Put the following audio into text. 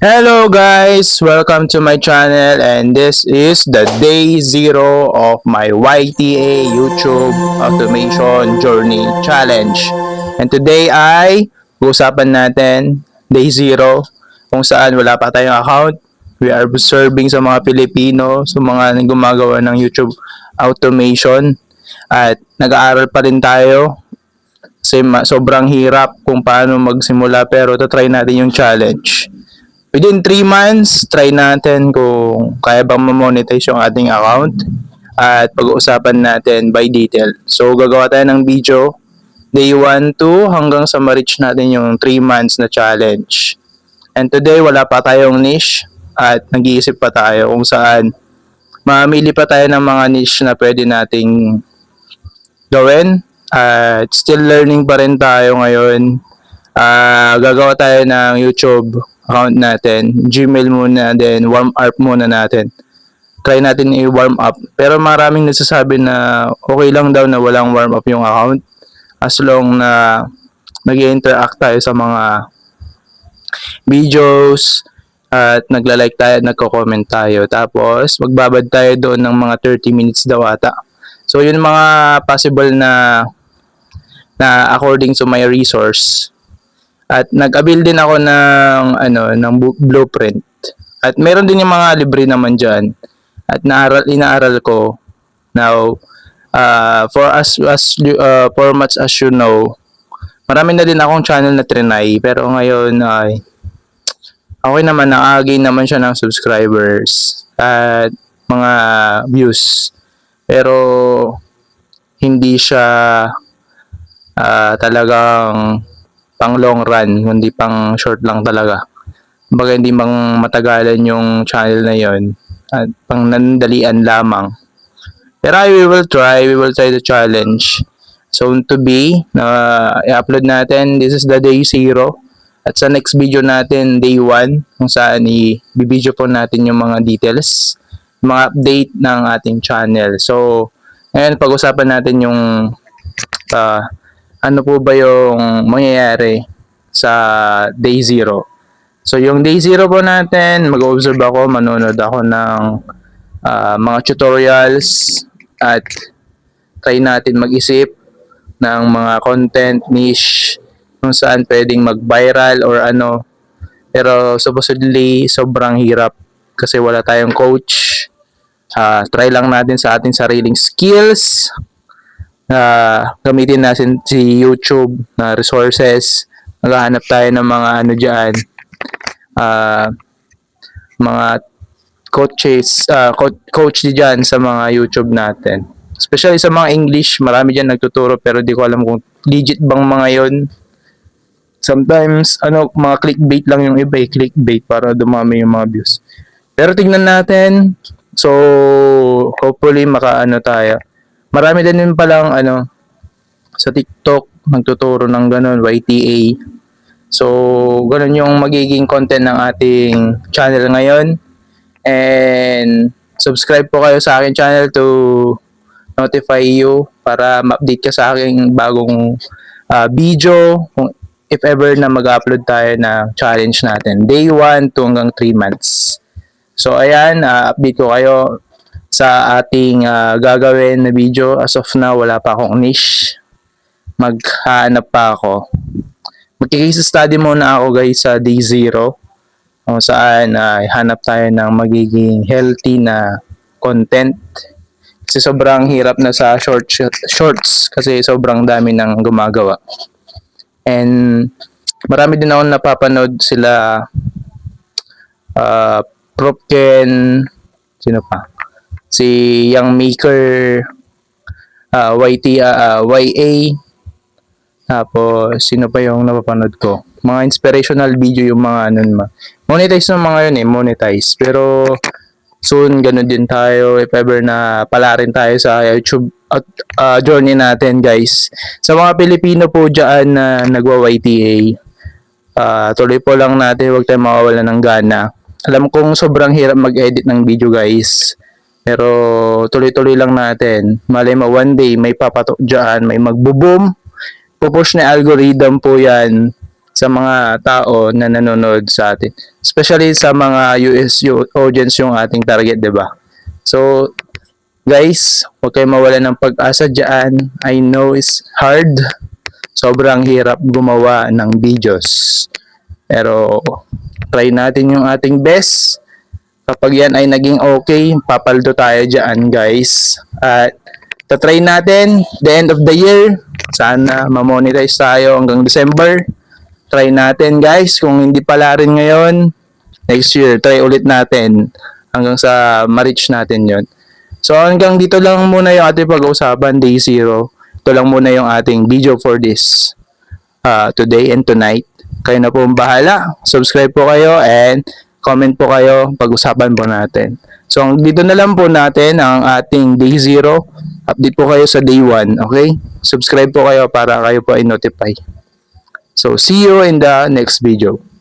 Hello guys! Welcome to my channel and this is the day 0 of my YTA YouTube Automation Journey Challenge. And today ay usapan natin day 0 kung saan wala pa tayong account. We are observing sa mga Pilipino, sa mga gumagawa ng YouTube automation at nag-aaral pa rin tayo kasi sobrang hirap kung paano magsimula pero try natin yung challenge. Within 3 months, try natin kung kaya bang ma-monetize yung ating account at pag-uusapan natin by detail. So, gagawa tayo ng video day 1 to hanggang sa ma-reach natin yung 3 months na challenge. And today, wala pa tayong niche at nag-iisip pa tayo kung saan mamili pa tayo ng mga niche na pwede nating gawin. At still learning pa rin tayo ngayon. Gagawa tayo ng YouTube account natin, Gmail muna, then warm up muna natin. Try natin i-warm up. Pero maraming nagsasabi na okay lang daw na walang warm up yung account as long na mag-interact tayo sa mga videos at nagla-like tayo at nagko-comment tayo. Tapos magbabad tayo doon ng mga 30 minutes daw ata. So yun mga possible na according to my resource. At nag-avail din ako ng blueprint. At meron din yung mga libre naman diyan. At inaaral ko. Now, for much as you know, marami na din akong channel na trinay. Pero ngayon ay okay naman, nakagain naman siya ng subscribers at mga views. Pero hindi siya talagang pang long run, hindi pang short lang talaga. Kumbaga hindi mang matagalan yung channel na yon at pang nandalian lamang. Pero we will try the challenge. Soon to be, i-upload natin, this is the day 0. At sa next video natin, day 1, kung saan i-video po natin yung mga details, mga update ng ating channel. So, ngayon pag-usapan natin yung ano po ba yung mangyayari sa day 0. So, yung day 0 po natin, mag-observe ako, manonood ako ng mga tutorials at try natin mag-isip ng mga content niche kung saan pwedeng mag-viral or ano. Pero supposedly, sobrang hirap kasi wala tayong coach. Try lang natin sa ating sariling skills. Gamitin natin si YouTube na resources. Maghahanap tayo ng mga dyan, mga coaches, coach dyan sa mga YouTube natin. Especially sa mga English, marami dyan nagtuturo pero di ko alam kung legit bang mga yon. Sometimes, mga clickbait lang yung iba, clickbait para dumami yung mga views. Pero tignan natin. So, hopefully makaano tayo. Marami din palang sa TikTok nagtuturo ng ganun, YTA. So, ganun yung magiging content ng ating channel ngayon. And subscribe po kayo sa aking channel to notify you para ma-update ka sa aking bagong video kung if ever na mag-upload tayo na challenge natin. Day 1 to hanggang 3 months. So, ayan, update ko kayo sa ating gagawin na video. As of now, wala pa akong niche. Maghanap pa ako. Mag-case study muna ako guys sa day 0 kung saan hanap tayo ng magiging healthy na content. Kasi sobrang hirap na sa shorts kasi sobrang dami nang gumagawa. And marami din ako napapanood sila Propken, sino pa? Si Young Maker, YA, tapos sino pa yung napapanood ko? Mga inspirational video yung mga monetize ng mga yun monetize. Pero soon ganun din tayo if ever na pala rin tayo sa YouTube journey natin guys. Sa mga Pilipino po dyan na nagwa-YTA, tuloy po lang natin, huwag tayong mawawala ng gana. Alam kong sobrang hirap mag-edit ng video guys. Pero tuloy-tuloy lang natin. Malay mo one day may papatok dyan, may magbo-boom. Pupush na algorithm po yan. sa mga tao na nanonood sa atin. Especially sa mga US audience yung ating target, 'di ba? So, guys, huwag kayong mawalan ng pag-asa dyan. I know it's hard. Sobrang hirap gumawa ng videos. Pero, try natin yung ating best. Kapag yan ay naging okay, papaldo tayo dyan, guys. At, tatry natin, the end of the year, sana mamonetize tayo hanggang December. Try natin, guys. Kung hindi pala rin ngayon, next year, try ulit natin hanggang sa ma-reach natin yon. So hanggang dito lang muna yung ating pag-uusapan, day 0. Ito lang muna yung ating video for this today and tonight. Kayo na po ang bahala. Subscribe po kayo and comment po kayo. Pag-usapan po natin. So dito na lang po natin ang ating day 0. Update po kayo sa day 1. Okay? Subscribe po kayo para kayo po ay notify. So see you in the next video.